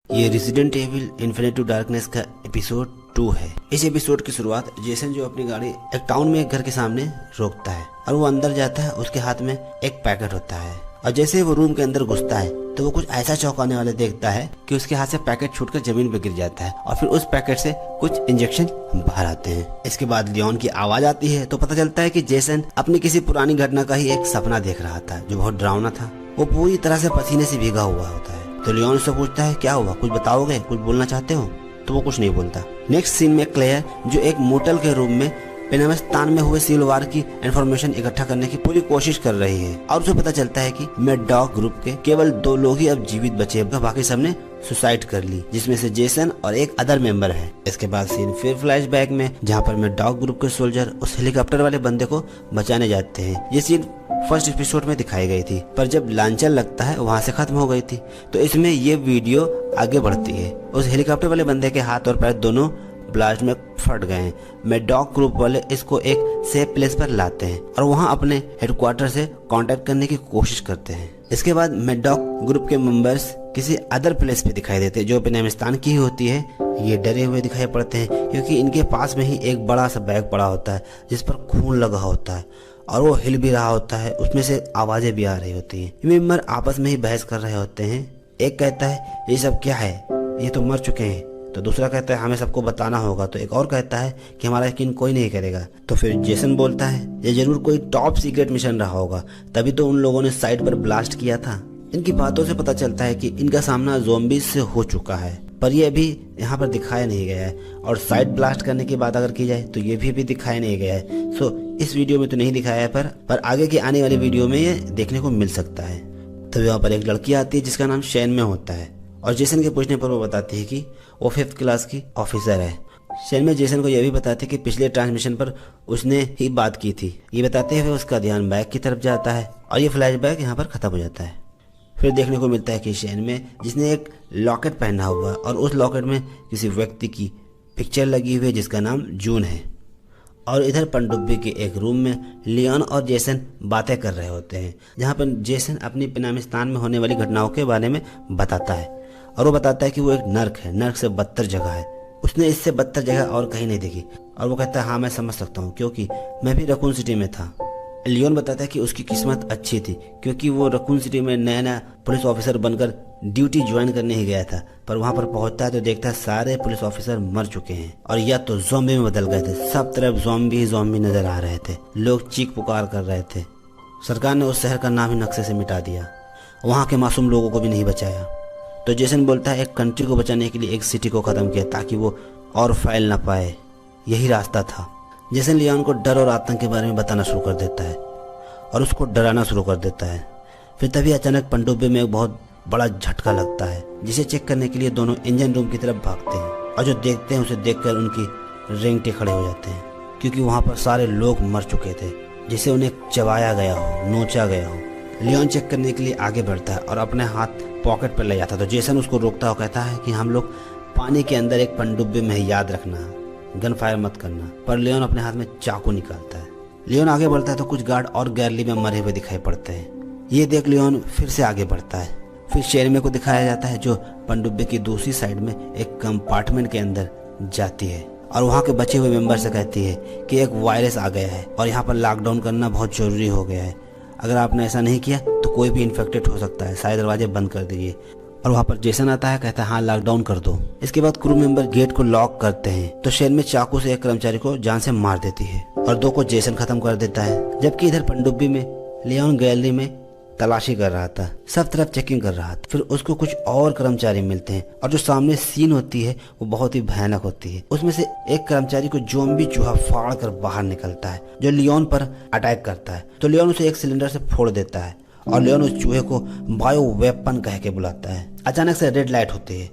ये Resident Evil Infinity to Darkness का episode 2 है। इस एपिसोड की शुरुआत जेसन जो अपनी गाड़ी एक टाउन में एक घर के सामने रोकता है और वो अंदर जाता है। उसके हाथ में एक पैकेट होता है और जैसे ही वो रूम के अंदर घुसता है तो वो कुछ ऐसा चौंकाने वाले देखता है कि उसके हाथ से पैकेट छूटकर जमीन पर गिर जाता है और फिर उस पैकेट से कुछ इंजेक्शन बाहर आते हैं। इसके बाद लियोन की आवाज आती है तो पता चलता है कि जेसन अपनी किसी पुरानी घटना का ही एक सपना देख रहा था जो बहुत डरावना था। वो पूरी तरह से पसीने से भीगा हुआ होता है। तो लियोन उससे पूछता है क्या हुआ, कुछ बताओगे, कुछ बोलना चाहते हो? तो वो कुछ नहीं बोलता। नेक्स्ट सीन में क्लेयर जो एक मोटल के रूम में पेनामिस्तान में हुए सिविल वार की इंफॉर्मेशन इकट्ठा करने की पूरी कोशिश कर रही है और उसे पता चलता है कि मैड डॉग ग्रुप के केवल 2 लोग ही अब जीवित बचे हैं, बाकी सबने सुसाइड कर ली, जिसमें से जेसन और एक अदर मेंबर है। इसके बाद सीन फिर फ्लैशबैक में जहाँ पर मैड डॉग ग्रुप के सोल्जर उस हेलीकॉप्टर वाले बंदे को बचाने जाते हैं। ये सीन फर्स्ट एपिसोड में दिखाई गई थी पर जब लॉन्चर लगता है वहां से खत्म हो गई थी। तो इसमें ये वीडियो आगे बढ़ती है। उस हेलीकॉप्टर वाले बंदे के हाथ और पैर दोनों ब्लास्ट में फट गए हैं। मैड डॉग ग्रुप वाले इसको एक सेफ प्लेस पर लाते हैं और वहां अपने हेडक्वार्टर से कांटेक्ट करने की कोशिश करते हैं। इसके बाद मैड डॉग ग्रुप के मेंबर्स किसी अदर प्लेस पे दिखाई देते हैं जो पेनामिस्तान की ही होती है। ये डरे हुए दिखाई पड़ते हैं क्योंकि इनके पास में ही एक बड़ा सा बैग पड़ा होता है जिस पर खून लगा होता है और वो हिल भी रहा होता है, उसमें से आवाजें भी आ रही होती हैं। मेंबर आपस में ही बहस कर रहे होते हैं। एक कहता है ये सब क्या है, ये तो मर चुके हैं। तो दूसरा कहता है हमें सबको बताना होगा। तो एक और कहता है कि हमारा यकीन कोई नहीं करेगा। तो फिर जेसन बोलता है ये जरूर कोई टॉप सीक्रेट मिशन रहा होगा, तभी तो उन लोगों ने साइट पर ब्लास्ट किया था। इनकी बातों से पता चलता है कि इनका सामना ज़ॉम्बीज से हो चुका है पर यह भी यहाँ पर दिखाया नहीं गया है और साइट ब्लास्ट करने की बात अगर की जाए तो ये भी दिखाया नहीं गया है। सो इस वीडियो में तो नहीं दिखाया है पर आगे की आने वाली वीडियो में ये देखने को मिल सकता है। तो यहाँ पर एक लड़की आती है जिसका नाम शैन में होता है और जेसन के पूछने पर वो बताती है कि वो 5th क्लास की ऑफिसर है। शैन में जेसन को यह भी बताती है कि पिछले ट्रांसमिशन पर उसने ही बात की थी। ये बताते हुए उसका ध्यान बैग की तरफ जाता है और ये फ्लैशबैक यहाँ पर खत्म हो जाता है। फिर देखने को मिलता है कि शैन में जिसने एक लॉकेट पहना हुआ है और उस लॉकेट में किसी व्यक्ति की पिक्चर लगी हुई है जिसका नाम जून है। और इधर पनडुब्बी के एक रूम में लियोन और जेसन बातें कर रहे होते हैं जहाँ पर जेसन अपनी पेनामिस्तान में होने वाली घटनाओं के बारे में बताता है और वो बताता है कि वो एक नर्क है, नर्क से बदतर जगह है, उसने इससे बदतर जगह और कहीं नहीं देखी। और वो कहता है हाँ मैं समझ सकता हूँ क्योंकि मैं भी रकून सिटी में था। लियोन बताता है कि उसकी किस्मत अच्छी थी क्योंकि वो रकून सिटी में नया पुलिस ऑफिसर बनकर ड्यूटी ज्वाइन करने ही गया था पर वहां पर पहुंचता है तो देखता है सारे पुलिस ऑफिसर मर चुके हैं और या तो ज़ॉम्बी में बदल गए थे। सब तरफ ज़ॉम्बी नजर आ रहे थे, लोग चीख पुकार कर रहे थे। सरकार ने उस शहर का नाम ही नक्शे से मिटा दिया, वहाँ के मासूम लोगों को भी नहीं बचाया। तो जेसन बोलता है एक कंट्री को बचाने के लिए एक सिटी को खत्म किया ताकि वो और फैल ना पाए, यही रास्ता था। जेसन लियोन को डर और आतंक के बारे में बताना शुरू कर देता है और उसको डराना शुरू कर देता है। फिर तभी अचानक पनडुब्बी में एक बहुत बड़ा झटका लगता है जिसे चेक करने के लिए दोनों इंजन रूम की तरफ भागते हैं और जो देखते हैं उसे देखकर उनकी रेंगटे खड़े हो जाते हैं क्योंकि वहाँ पर सारे लोग मर चुके थे जिसे उन्हें चबाया गया हो, नोचा गया हो। लियोन चेक करने के लिए आगे बढ़ता है और अपने हाथ पॉकेट पर ले जाता है। तो जेसन उसको रोकता है और कहता है कि हम लोग पानी के अंदर एक पनडुब्बी में, याद रखना गन फायर मत करना। पर लियोन अपने हाथ में चाकू निकालता है। लियोन आगे बढ़ता है तो कुछ गार्ड और गैरली में मरे हुए दिखाई पड़ते हैं। ये देख लियोन फिर से आगे बढ़ता है। फिर शेरमे को दिखाया जाता है जो पनडुब्बी की दूसरी साइड में एक कंपार्टमेंट के अंदर जाती है और वहाँ के बचे हुए मेंबर से कहती है कि एक वायरस आ गया है और यहाँ पर लॉकडाउन करना बहुत जरूरी हो गया है। अगर आपने ऐसा नहीं किया तो कोई भी इन्फेक्टेड हो सकता है, सारे दरवाजे बंद कर दीजिए। और वहाँ पर जेसन आता है, कहता है हाँ लॉकडाउन कर दो। इसके बाद क्रू मेंबर गेट को लॉक करते हैं तो शेर में चाकू से एक कर्मचारी को जान से मार देती है और 2 को जेसन खत्म कर देता है। जबकि इधर पनडुब्बी में लियोन गैलरी में तलाशी कर रहा था, सब तरफ चेकिंग कर रहा था। फिर उसको कुछ और कर्मचारी मिलते हैं और जो सामने सीन होती है वो बहुत ही भयानक होती है। उसमें से एक कर्मचारी को ज़ॉम्बी चूहा फाड़ कर बाहर निकलता है जो लियोन पर अटैक करता है। तो लियोन उसे एक सिलेंडर से फोड़ देता है और लियोन उस चूहे को बायो वेपन कह के बुलाता है। अचानक से रेड लाइट होती है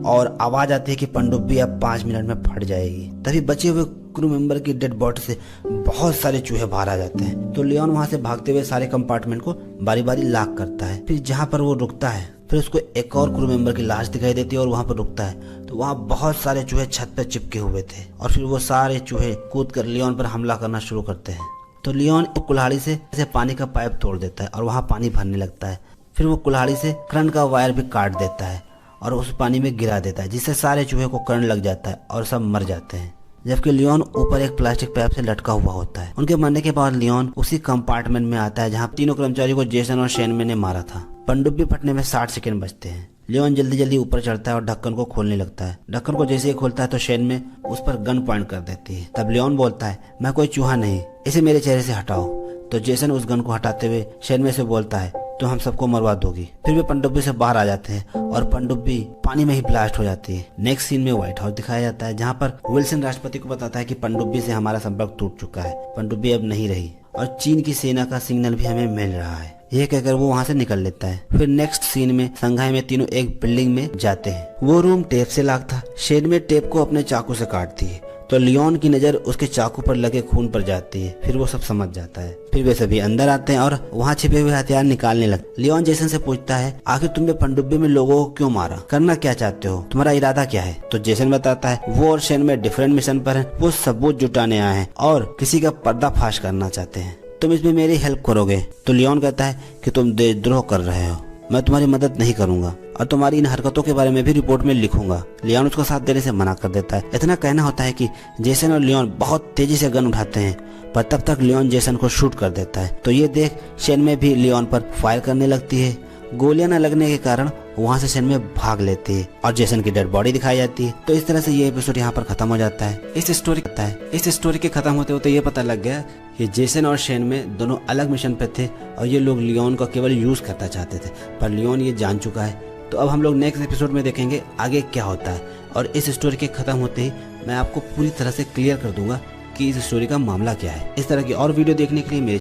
और आवाज आती है कि पनडुब्बी अब 5 मिनट में फट जाएगी। तभी बचे हुए क्रू मेंबर की डेड बॉडी से बहुत सारे चूहे बाहर आ जाते हैं। तो लियोन वहां से भागते हुए सारे कंपार्टमेंट को बारी बारी लॉक करता है। फिर जहां पर वो रुकता है फिर उसको एक और क्रू मेंबर की लाश दिखाई देती है और वहां पर रुकता है तो वहां बहुत सारे चूहे छत पर चिपके हुए थे और फिर वो सारे चूहे कूद कर लियोन पर हमला करना शुरू करते हैं। तो लियोन कुल्हाड़ी से पानी का पाइप तोड़ देता है और वहां पानी भरने लगता है। फिर वो कुल्हाड़ी से करंट का वायर भी काट देता है और उस पानी में गिरा देता है, जिससे सारे चूहे को करंट लग जाता है और सब मर जाते हैं। जबकि लियोन ऊपर एक प्लास्टिक पाइप से लटका हुआ होता है। उनके मरने के बाद लियोन उसी कंपार्टमेंट में आता है जहां तीनों कर्मचारियों को जेसन और शेनमे ने मारा था। पनडुब्बी फटने में 60 सेकंड बचते हैं। लियोन जल्दी जल्दी ऊपर चढ़ता है और ढक्कन को खोलने लगता है। ढक्कन को जैसे ही खोलता है तो शेनमे उस पर गन पॉइंट कर देती है। तब लियोन बोलता है, मैं कोई चूहा नहीं, इसे मेरे चेहरे से हटाओ। तो जेसन उस गन को हटाते हुए शेनमे से बोलता है, तो हम सबको मरवा दोगी। फिर वे पनडुब्बी से बाहर आ जाते हैं और पनडुब्बी पानी में ही ब्लास्ट हो जाती है। नेक्स्ट सीन में व्हाइट हाउस दिखाया जाता है, जहाँ पर विल्सन राष्ट्रपति को बताता है कि पनडुब्बी से हमारा संपर्क टूट चुका है, पनडुब्बी अब नहीं रही और चीन की सेना का सिग्नल भी हमें मिल रहा है। यह कहकर वो वहाँ से निकल लेता है। फिर नेक्स्ट सीन में संघाई में तीनों एक बिल्डिंग में जाते हैं। वो रूम टेप से लॉक था। शेनमे टेप को अपने चाकू से काटती है तो लियोन की नजर उसके चाकू पर लगे खून पर जाती है। फिर वो सब समझ जाता है। फिर वे सभी अंदर आते हैं और वहाँ छिपे हुए हथियार निकालने लगते। लियोन जेसन से पूछता है, आखिर तुमने पनडुब्बी में लोगों को क्यों मारा, करना क्या चाहते हो, तुम्हारा इरादा क्या है? तो जेसन बताता है वो और शेनमे डिफरेंट मिशन पर हैं। वो सबूत जुटाने आए हैं और किसी का पर्दाफाश करना चाहते हैं। तुम इसमें मेरी हेल्प करोगे? तो लियोन कहता है कि तुम देशद्रोह कर रहे हो, मैं तुम्हारी मदद नहीं करूंगा और तुम्हारी इन हरकतों के बारे में भी रिपोर्ट में लिखूंगा। लियोन उसको साथ देने से मना कर देता है। इतना कहना होता है कि जेसन और लियोन बहुत तेजी से गन उठाते हैं, पर तब तक लियोन जेसन को शूट कर देता है। तो ये देख शेनमे भी लियोन पर फायर करने लगती है। गोलियां न लगने के कारण वहाँ से शेनमे भाग लेती है और जेसन की डेड बॉडी दिखाई जाती है। तो इस तरह से ये एपिसोड यहाँ पर खत्म हो जाता है। इस स्टोरी के खत्म होते होते ये पता लग गया कि जेसन और शेनमे दोनों अलग मिशन पे थे और ये लोग लियोन को केवल यूज करना चाहते थे, पर लियोन ये जान चुका है। तो अब हम लोग नेक्स्ट एपिसोड में देखेंगे आगे क्या होता है और इस स्टोरी के खत्म होते ही मैं आपको पूरी तरह से क्लियर कर दूंगा कि इस स्टोरी का मामला क्या है। इस तरह की और वीडियो देखने के लिए मेरे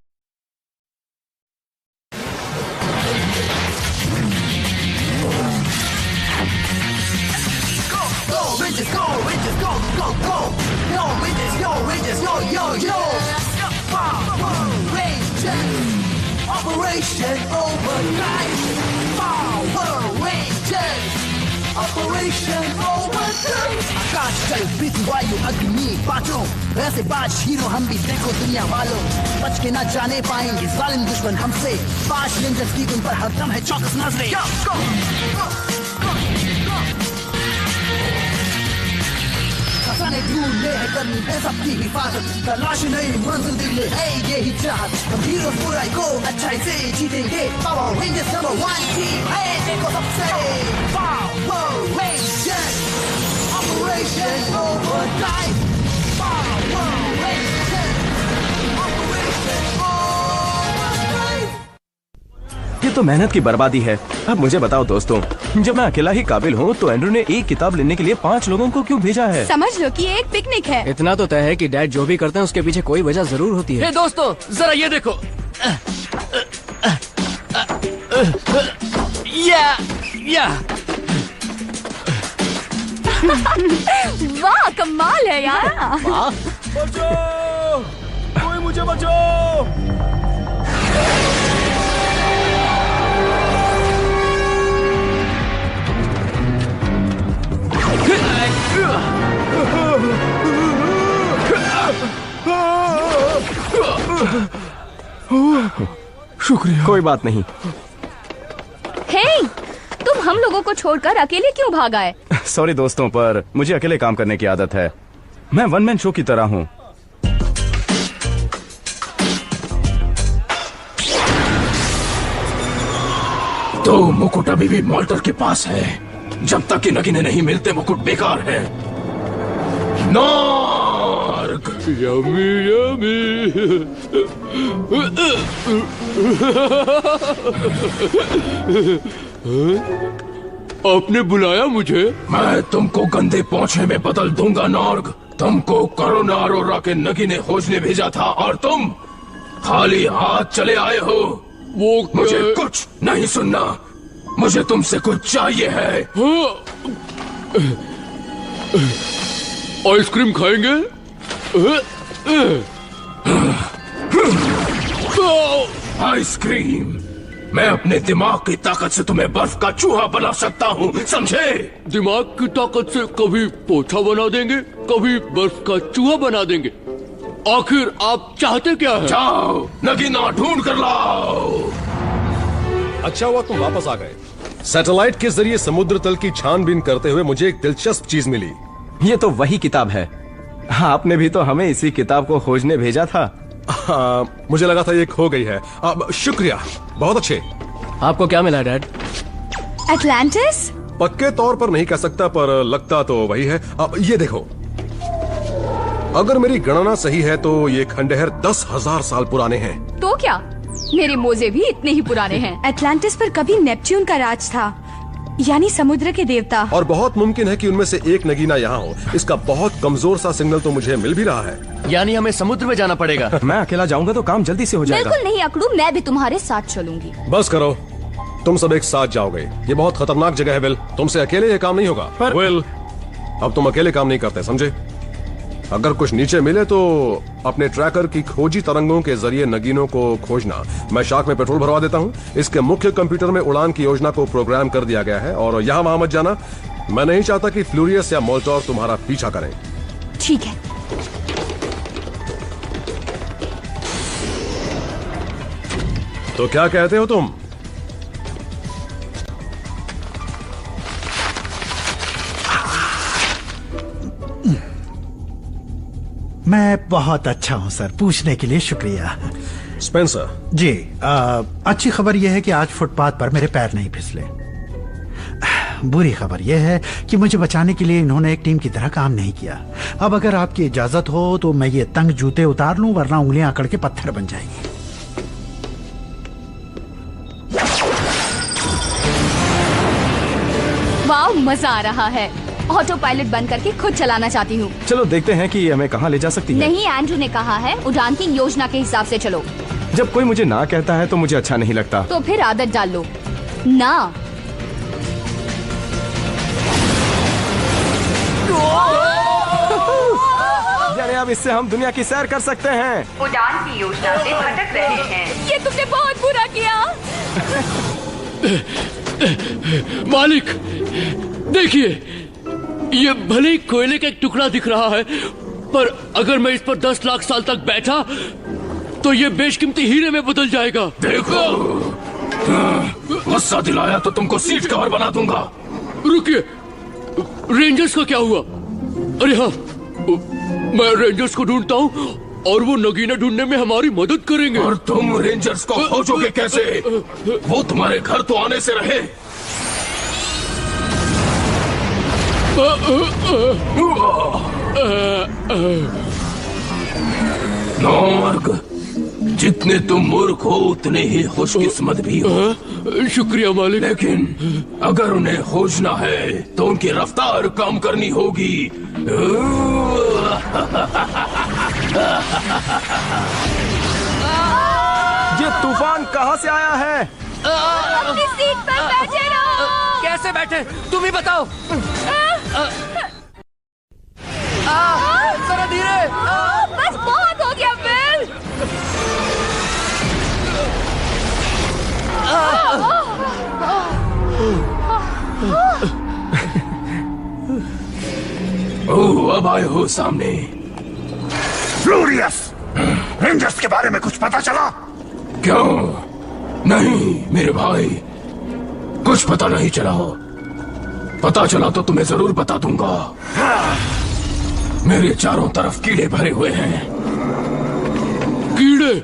Operation Overdrive, Power Rangers, Operation Overdrive. आकाश जल पृथ्वी वायु अग्नि पांचों वैसे बाज हीरो हम भी, देखो दुनिया वालों बच के ना जाने पाएंगे जालिम दुश्मन हमसे। 5 रेंजर्स की उन पर हरदम है चौकस नजरें। खजाने ढूंढने हैं, करनी है सबकी हिफाजत, तलाश नई मंजिल दिल है यही चाहत। हम हीरो बुराई को अच्छाई से जीतेंगे। पावर रेंजर्स नंबर 1 टीम है, देखो सबसे power rangers operation overdrive. Power rangers operation overdrive. ये तो मेहनत की बर्बादी है। अब मुझे बताओ दोस्तों, जब मैं अकेला ही काबिल हूँ तो एंड्रू ने एक किताब लेने के लिए 5 लोगों को क्यों भेजा है? समझ लो कि ये एक पिकनिक है। इतना तो तय है कि डैड जो भी करते हैं उसके पीछे कोई वजह जरूर होती है। हे दोस्तों, जरा ये देखो। या वाह, कमाल है यार। बचो! कोई मुझे बचाओ! शुक्रिया। कोई बात नहीं। हे, तुम हम लोगों को छोड़कर अकेले क्यों भाग आए? सॉरी दोस्तों, पर मुझे अकेले काम करने की आदत है। मैं वन मैन शो की तरह हूँ। तो मुकुट अभी भी मॉल्टर के पास है। जब तक कि नगीने नहीं मिलते मुकुट बेकार है। नार्ग! Yummy yummy. आपने बुलाया मुझे? मैं तुमको गंदे पोंछे में बदल दूंगा नार्ग। तुमको करुणा अरोरा के नगीने खोजने भेजा था और तुम खाली हाथ चले आए हो। वो मुझे कुछ नहीं सुनना, मुझे तुमसे कुछ चाहिए है। आइसक्रीम खाएंगे? आइसक्रीम? मैं अपने दिमाग की ताकत से तुम्हें बर्फ का चूहा बना सकता हूँ, समझे? दिमाग की ताकत से कभी पोछा बना देंगे, कभी बर्फ का चूहा बना देंगे। आखिर आप चाहते क्या है? जाओ नगीना ढूंढ कर लाओ। अच्छा हुआ तुम वापस आ गए। सैटेलाइट के जरिए समुद्र तल की छानबीन करते हुए मुझे एक दिलचस्प चीज मिली। ये तो वही किताब है। हाँ, आपने भी तो हमें इसी किताब को खोजने भेजा था। मुझे लगा था ये खो गई है। शुक्रिया, बहुत अच्छे। आपको क्या मिला डैड? एटलांटिस? पक्के तौर पर नहीं कह सकता, पर लगता तो वही है। ये देखो, अगर मेरी गणना सही है तो ये खंडहर 10,000 साल पुराने हैं। तो क्या, मेरे मोजे भी इतने ही पुराने हैं। एटलांटिस पर कभी नेपच्यून का राज था, यानी समुद्र के देवता। और बहुत मुमकिन है कि उनमें से एक नगीना यहाँ हो। इसका बहुत कमजोर सा सिग्नल तो मुझे मिल भी रहा है। यानी हमें समुद्र में जाना पड़ेगा। मैं अकेला जाऊंगा तो काम जल्दी से हो जाएगा। बिल्कुल नहीं अकड़ू, मैं भी तुम्हारे साथ चलूंगी। बस करो, तुम सब एक साथ जाओगे। ये बहुत खतरनाक जगह है विल, तुमसे अकेले ये काम नहीं होगा। विल, अब तुम अकेले काम नहीं करते, समझे? अगर कुछ नीचे मिले तो अपने ट्रैकर की खोजी तरंगों के जरिए नगीनों को खोजना। मैं शार्क में पेट्रोल भरवा देता हूँ। इसके मुख्य कंप्यूटर में उड़ान की योजना को प्रोग्राम कर दिया गया है, और यहाँ वहां मत जाना। मैं नहीं चाहता कि फ्लूरियस या मोल्टोर तुम्हारा पीछा करें। ठीक है। तो क्या कहते हो तुम? मैं बहुत अच्छा हूं सर, पूछने के लिए शुक्रिया। स्पेंसर जी, अच्छी खबर यह है कि आज फुटपाथ पर मेरे पैर नहीं फिसले। बुरी खबर यह है कि मुझे बचाने के लिए इन्होंने एक टीम की तरह काम नहीं किया। अब अगर आपकी इजाजत हो तो मैं ये तंग जूते उतार लूं, वरना उंगलियां अकड़ के पत्थर बन जाएंगी। वाह, मजा आ रहा है। ऑटो पायलट बन करके खुद चलाना चाहती हूँ। चलो देखते हैं कि हमें कहाँ ले जा सकती है। नहीं, एंड्रू ने कहा है उड़ान की योजना के हिसाब से चलो। जब कोई मुझे ना कहता है तो मुझे अच्छा नहीं लगता। तो फिर आदत डाल लो ना। यानी अब इससे हम दुनिया की सैर कर सकते हैं। उड़ान की योजना से भटक रहे हैं। ये तुमने बहुत बुरा किया। मालिक, देखिए, ये भले ही कोयले का एक टुकड़ा दिख रहा है, पर अगर मैं इस पर 10 लाख साल तक बैठा तो ये बेशकीमती हीरे में बदल जाएगा। देखो, गुस्सा दिलाया तो तुमको सीट कवर बना दूंगा। रुकिए, रेंजर्स का क्या हुआ? अरे हाँ, मैं रेंजर्स को ढूंढता हूँ और वो नगीना ढूंढने में हमारी मदद करेंगे। और तुम रेंजर्स को खोजोगे कैसे? वो तुम्हारे घर तो आने से रहे। नॉर्ग, जितने तुम मूर्ख हो उतने ही खुशकिस्मत भी हो। शुक्रिया मालिक। लेकिन अगर उन्हें खोजना है तो उनकी रफ्तार कम करनी होगी। ये तूफान कहाँ से आया है? अपनी सीट पर बैठे रहो। कैसे बैठे, तुम ही बताओ। जरा धीरे। बस बहुत हो गया बिल। ओह, अब आए हो सामने। फ्लोरियस, रेंजर्स के बारे में कुछ पता चला? क्यों नहीं मेरे भाई, कुछ पता नहीं चला। पता चला तो तुम्हें जरूर बता दूंगा। मेरे चारों तरफ कीड़े भरे हुए हैं। कीड़े?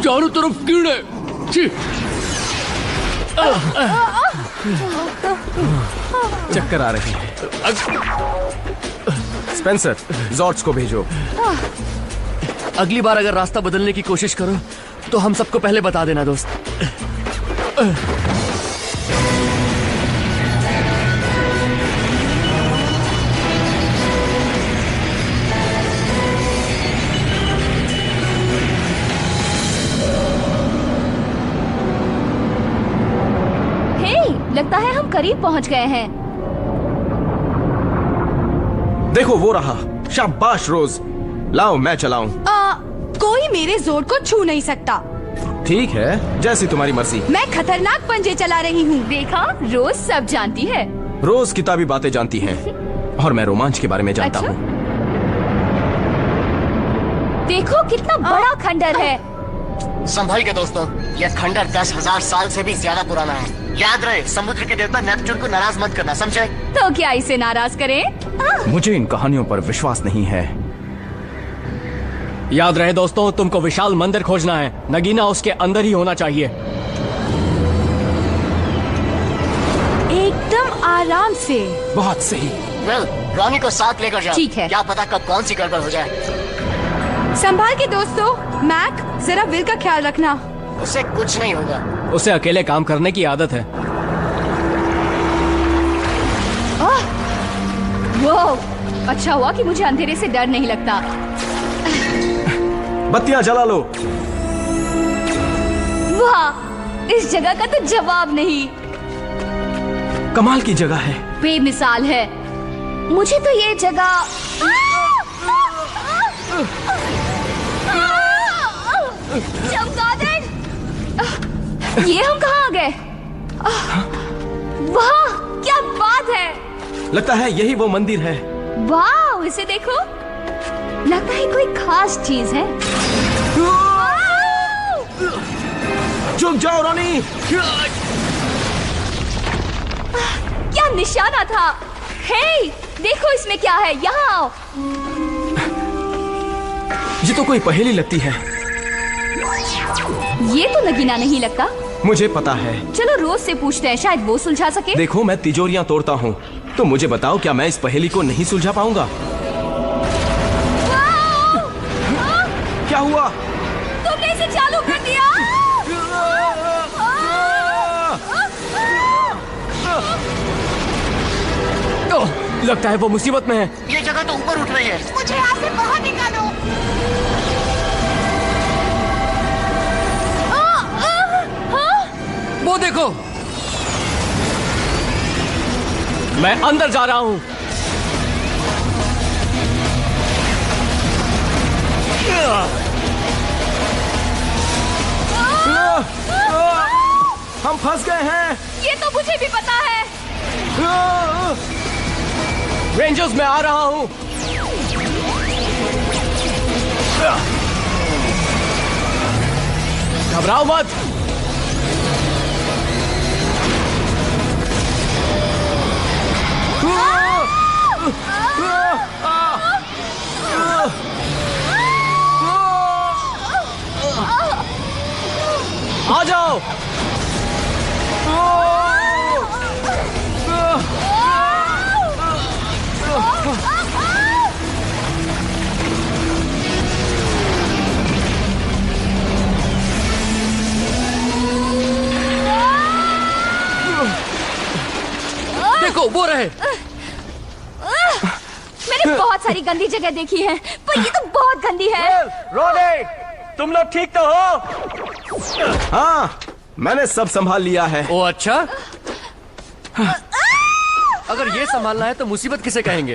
चारों तरफ कीड़े? चक्कर आ रहे हैं। स्पेंसर, जॉर्ज को भेजो। अगली बार अगर रास्ता बदलने की कोशिश करो तो हम सबको पहले बता देना दोस्त। लगता है हम करीब पहुंच गए हैं। देखो वो रहा। शाबाश रोज, लाओ मैं चलाऊं। कोई मेरे जोर को छू नहीं सकता। ठीक है, जैसी तुम्हारी मर्जी। मैं खतरनाक पंजे चला रही हूँ। देखा, रोज सब जानती है। रोज किताबी बातें जानती हैं और मैं रोमांच के बारे में जानता हूँ। देखो कितना बड़ा खंडर है। संभल के दोस्तों, यह खंडर 10,000 साल से भी ज्यादा पुराना है। याद रहे, समुद्र के देवता नेपच्यून को नाराज मत करना, समझे? तो क्या इसे नाराज करें? मुझे इन कहानियों पर विश्वास नहीं है। याद रहे दोस्तों, तुमको विशाल मंदिर खोजना है। नगीना उसके अंदर ही होना चाहिए। एकदम आराम से। बहुत सही। वेल, रॉनी को साथ लेकर जाओ। ठीक है। क्या पता कब कौन सी गड़बड़ हो जाए। संभाल के दोस्तों। मैक, जरा विल का ख्याल रखना। उसे कुछ नहीं होगा। उसे अकेले काम करने की आदत है। वो अच्छा हुआ कि मुझे अंधेरे से डर नहीं लगता। बत्तियां जला लो। वाह, इस जगह का तो जवाब नहीं। कमाल की जगह है। बेमिसाल है। मुझे तो ये जगह चमगादड़! ये हम कहाँ आ गए? वाह, क्या बात है! लगता है यही वो मंदिर है। वाह, इसे देखो। लगता है कोई खास चीज है। झुक जाओ रॉनी। क्या निशाना था? हे, देखो इसमें क्या है। यहाँ आओ। ये तो कोई पहेली लगती है। ये तो नगीना नहीं लगता। मुझे पता है। चलो रोज से पूछते हैं, शायद वो सुलझा सके। देखो, मैं तिजोरियां तोड़ता हूँ, तो मुझे बताओ क्या मैं इस पहेली को नहीं सुलझा पाऊंगा? क्या हुआ? तुमने इसे चालू कर दिया। लगता है वो मुसीबत में है। ये जगह तो ऊपर उठ रही है। मुझे यहाँ से बाहर निकालो। वो देखो, मैं अंदर जा रहा हूँ। हम फंस गए हैं। ये तो मुझे भी पता है। रेंजर्स, मैं आ रहा हूँ। घबराओ मत। आ जाओ। देखो, वो रहे। मैंने बहुत सारी गंदी जगह देखी है, पर ये तो बहुत गंदी है। रोनी, तुम लोग ठीक तो हो? हाँ, मैंने सब संभाल लिया है। ओ अच्छा। अगर ये संभालना है तो मुसीबत किसे कहेंगे?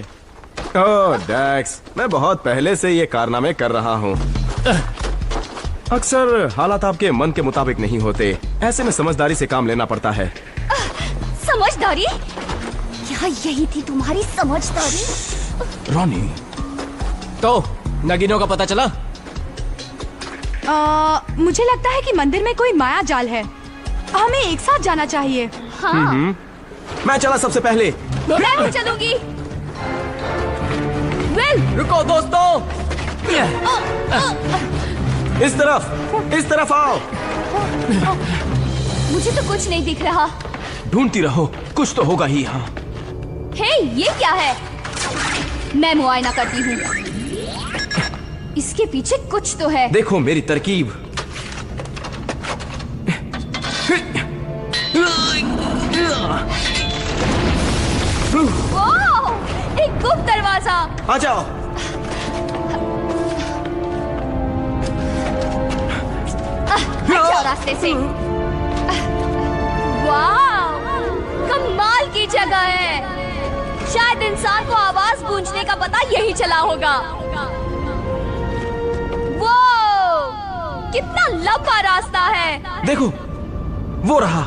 ओह डैक्स, मैं बहुत पहले से ये कारनामे कर रहा हूँ। अक्सर हालात आपके मन के मुताबिक नहीं होते, ऐसे में समझदारी से काम लेना पड़ता है। समझदारी? क्या यही थी तुम्हारी समझदारी? रॉनी, तो नगीनों का पता चला? मुझे लगता है कि मंदिर में कोई माया जाल है। हमें एक साथ जाना चाहिए। हाँ। मैं चला सबसे पहले। मैं भी चलूंगी। विल, रुको दोस्तों। इस तरफ आओ। मुझे तो कुछ नहीं दिख रहा। ढूंढती रहो, कुछ तो होगा ही यहाँ। हे, ये क्या है? मैं मुआयना करती हूँ। इसके पीछे कुछ तो है। देखो मेरी तरकीब। वाह, एक गुप्त दरवाजा। आ जाओ। अच्छा रास्ते से। वाह, कमाल की जगह है। शायद इंसान को आवाज गूंजने का पता यही चला होगा। वो कितना लंबा रास्ता है। देखो, वो रहा।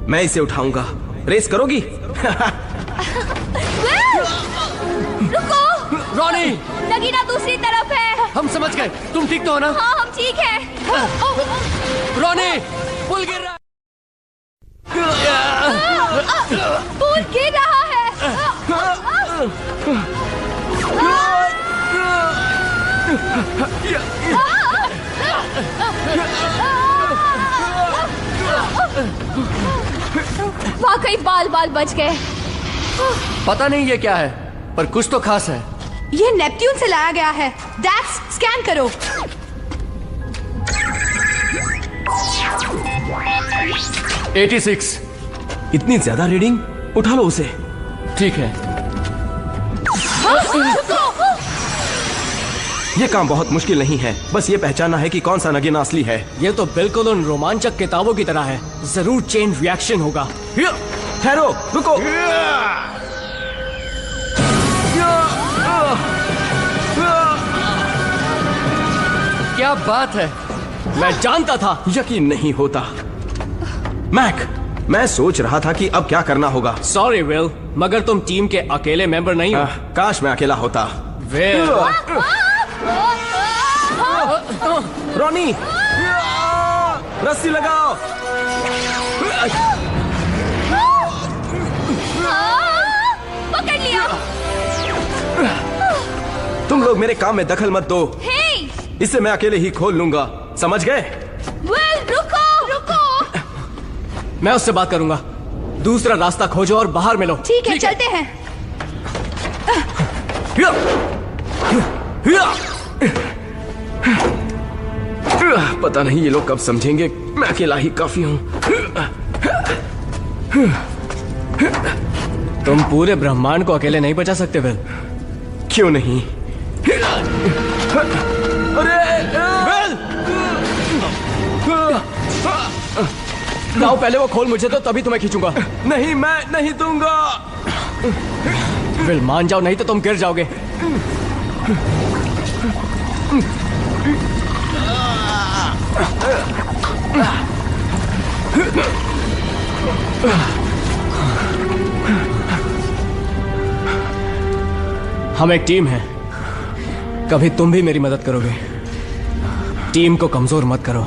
मैं इसे उठाऊंगा। रेस करोगी? रुको, रॉनी, नगीना दूसरी तरफ है। हम समझ गए। तुम ठीक तो हो ना? हाँ, हम ठीक है। रॉनी, पुल गिर रहा है। वाकई बाल बाल बच गए। पता नहीं ये क्या है, पर कुछ तो खास है। ये नेपट्यून से लाया गया है। डैक्स, स्कैन करो। इतनी ज्यादा रीडिंग? उठा लो उसे। ठीक है। ये काम बहुत मुश्किल नहीं है, बस ये पहचानना है कि कौन सा नगीना असली है। ये तो बिल्कुल उन रोमांचक किताबों की तरह है। जरूर चेन रिएक्शन होगा। ठहरो, रुको। क्या बात है, मैं जानता था। यकीन नहीं होता। मैक, मैं सोच रहा था कि अब क्या करना होगा। सॉरी विल, मगर तुम टीम के अकेले मेंबर नहीं हो। काश मैं अकेला होता। विल। रॉनी, रस्सी लगाओ। पकड़ लिया। तुम लोग मेरे काम में दखल मत दो। हे! इसे मैं अकेले ही खोल लूंगा, समझ गए? विल, रुको, रुको। मैं उससे बात करूंगा। दूसरा रास्ता खोजो और बाहर मिलो। ठीक है, चलते हैं। पता नहीं ये लोग कब समझेंगे मैं अकेला ही काफी हूँ। तुम पूरे ब्रह्मांड को अकेले नहीं बचा सकते विल। क्यों नहीं? अरे विल! लाओ पहले वो खोल मुझे तो, तभी तुम्हें खींचूंगा। नहीं, मैं नहीं दूंगा। विल मान जाओ, नहीं तो तुम गिर जाओगे। हम एक टीम हैं। कभी तुम भी मेरी मदद करोगे। टीम को कमजोर मत करो।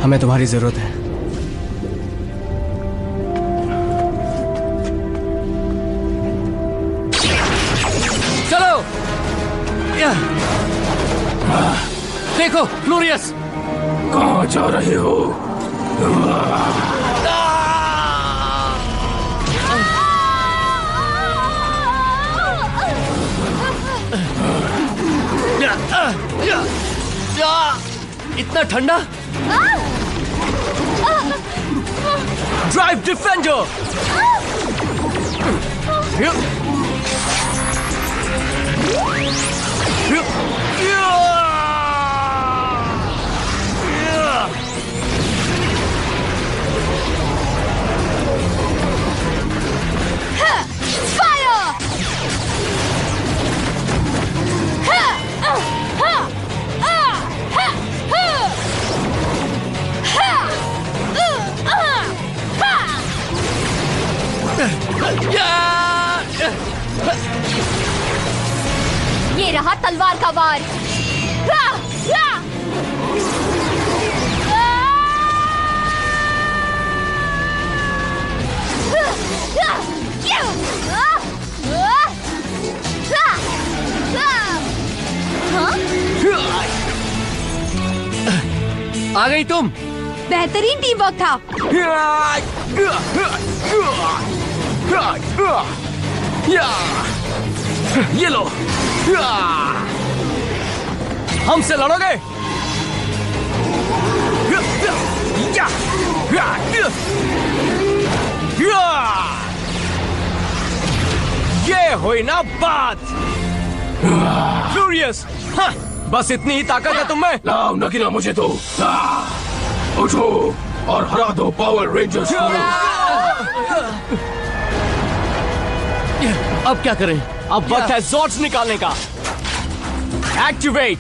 हमें तुम्हारी जरूरत है। चलो। देखो ग्लोरियस। कहाँ जा रहे हो? इतना ठंडा। Drive defender. ये रहा तलवार का वार। आ गई तुम। बेहतरीन टीम वर्क था। ये लो। हमसे लड़ोगे? ये हुई ना बात। फ्यूरियस, बस इतनी ही ताकत है तुम में। लाओ नगीना मुझे दो। उठो और हरा दो पावर रेंजर्स को। अब क्या करें? अब वक्त है ज़ॉर्ड्स निकालने का। एक्टिवेट।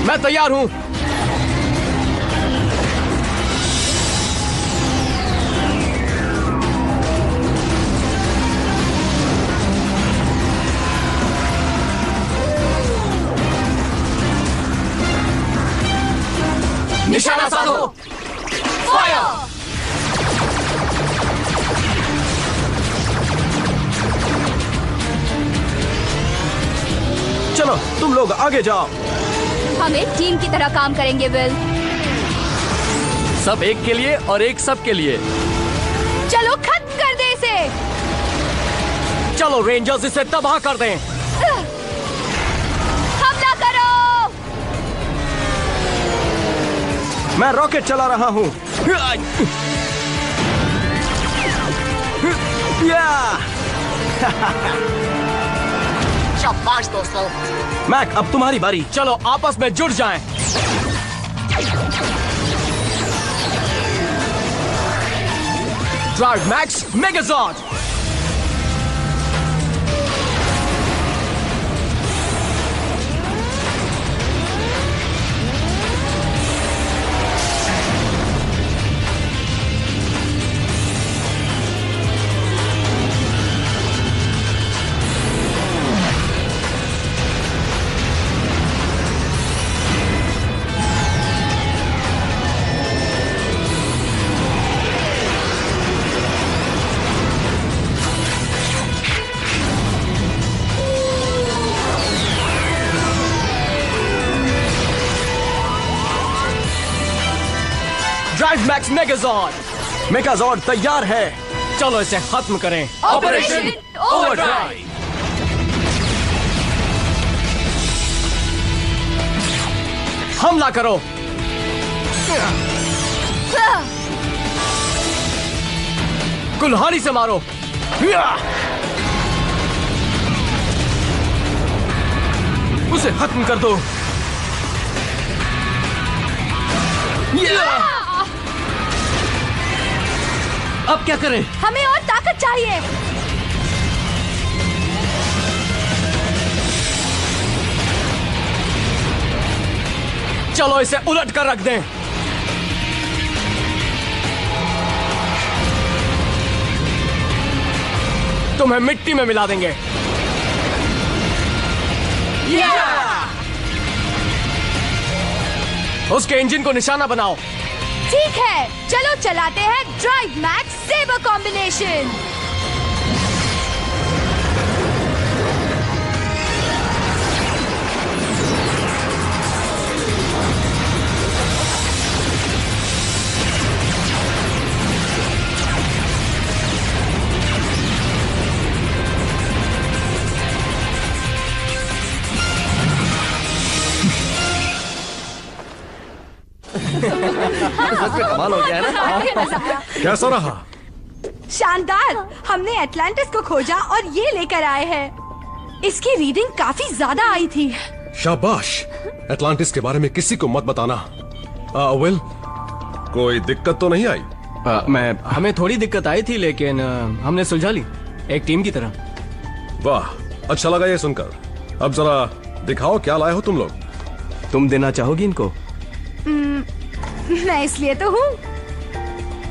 मैं तैयार हूं। निशाना साधो। फायर। चलो तुम लोग आगे जाओ। हम एक टीम की तरह काम करेंगे विल। सब एक के लिए और एक सब के लिए। चलो खत्म कर दे इसे। चलो रेंजर्स इसे तबाह कर दें। हमला करो। मैं रॉकेट चला रहा हूँ। शाबाश दोस्तों। मैक अब तुम्हारी बारी। चलो आपस में जुड़ जाएं। Drive max Megazord. Drive max Megazord. Megazord तैयार है। चलो इसे खत्म करें। Operation Overdrive. हमला करो। कुल्हाड़ी से मारो। उसे खत्म कर दो। अब क्या करें? हमें और ताकत चाहिए। चलो इसे उलट कर रख दें। तुम्हें मिट्टी में मिला देंगे। उसके इंजन को निशाना बनाओ। ठीक है, चलो चलाते हैं ड्राइव मैक्स सेबर कॉम्बिनेशन। कमाल हो गया है ना? कैसा रहा? शानदार। हमने एटलांटिस को खोजा और ये लेकर आए हैं। इसकी रीडिंग काफी ज्यादा आई थी। शाबाश। एटलांटिस के बारे में किसी को मत बताना। विल, कोई दिक्कत तो नहीं आई? हमें थोड़ी दिक्कत आई थी, लेकिन हमने सुलझा ली एक टीम की तरह। वाह, अच्छा लगा ये सुनकर। अब जरा दिखाओ क्या लाए हो तुम लोग। तुम देना चाहोगी इनको? मैं इसलिए तो हूँ।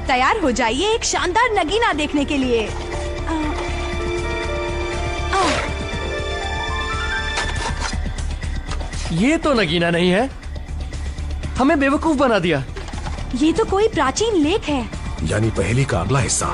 तैयार हो जाइए एक शानदार नगीना देखने के लिए। ये तो नगीना नहीं है। हमें बेवकूफ बना दिया। ये तो कोई प्राचीन लेख है। यानी पहेली का अगला हिस्सा।